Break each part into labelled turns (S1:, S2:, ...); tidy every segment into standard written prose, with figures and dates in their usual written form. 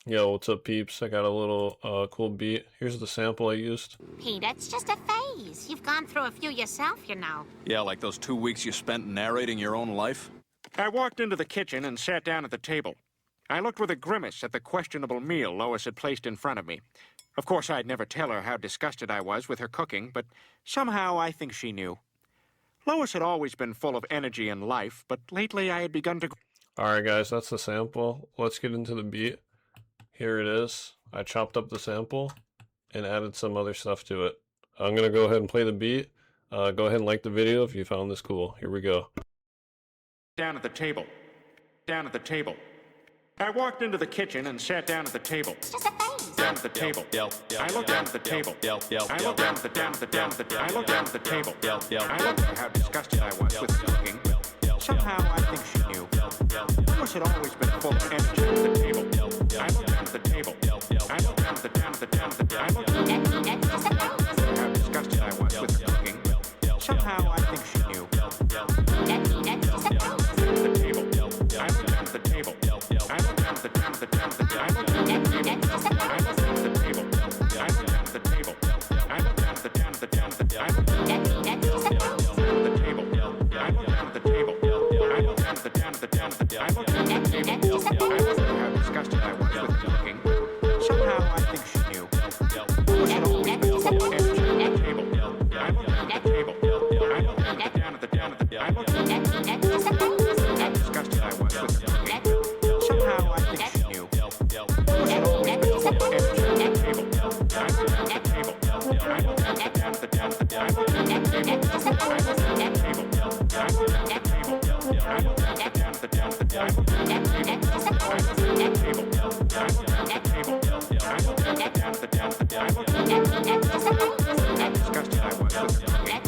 S1: Yo, what's up, peeps? I got a little cool beat. Here's the sample I used.
S2: Pete, it's just a phase. You've gone through a few yourself, you know.
S3: Yeah, like those 2 weeks you spent narrating your own life?
S4: I walked into the kitchen and sat down at the table. I looked with a grimace at the questionable meal Lois had placed in front of me. Of course, I'd never tell her how disgusted I was with her cooking, but somehow I think she knew. Lois had always been full of energy and life, but lately I had begun to...
S1: Alright, guys, that's the sample. Let's get into the beat. Here it is. I chopped up the sample and added some other stuff to it. I'm going to go ahead and play the beat. Go ahead and like the video if you found this cool. Here we go.
S4: Down at the table. Down at the table. I walked into the kitchen and sat down at the table.
S2: It's just a phase.
S4: Down at the table. I looked down at the table. I looked down at the I looked down at the table. I looked at how disgusted I was with cooking. Somehow I think she knew. Lois had always been full of energy at the table. I looked down at the table. I looked down at the I looked
S2: It's just a phase.
S4: how disgusted I was with cooking. Somehow I think she knew.
S2: It's just a phase.
S4: The table. I looked down at the table. I looked down at the I looked down at the I looked down at the table. I looked down at the table. I looked down at the I looked down at the I looked down at the
S2: It's just a phase.
S4: the table. I looked down at the table. I looked down at the I looked down at the I looked down at the table. I looked at how disgusted I was with cooking. Somehow I think she knew. Lois had always been full of energy at the table. I looked down at the table. I looked down at the I looked down at the
S2: It's just a phase.
S4: how disgusted I was with cooking. Somehow I think she knew. Lois had always been full of energy at the table. I looked down at the table. I looked down at the I looked down at the I looked down at the table. I looked down at the table. I looked down at the table. I looked down at the I looked down at the I looked down at the table. I looked down at the table. I looked down at the table. I looked down at the I looked down at the I looked down at the table. How disgusted I was with cooking.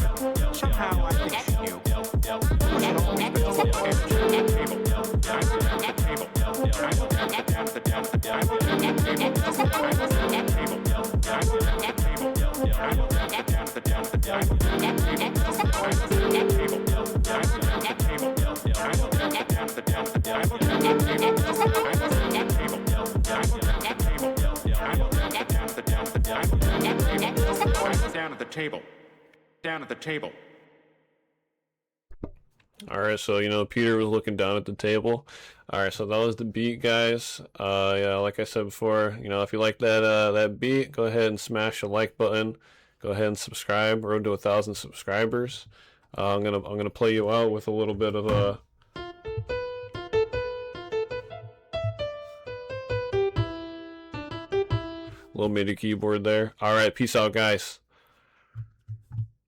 S4: Somehow I think she knew. Lois had always been full of energy at the table. I looked down at the table. I looked down at the I looked down at the I looked down at the table. I looked down at the table. I looked down at the table. I looked down at the I looked down at the I looked down at the table. I looked down at the table. I looked down at the table. I looked down at the I looked down at the I looked down at the table. I looked down at the table. I looked down at the table. I looked down at the I looked down at the I looked down at the table. I looked down at the table. Down at the table.
S1: Alright, so Peter was looking down at the table. Alright, so that was the beat, guys. Yeah, like I said before, if you like that beat, go ahead and smash the like button. Go ahead and subscribe. Road to 1,000 subscribers. I'm gonna play you out with a little bit of a little MIDI keyboard there. Alright, peace out, guys.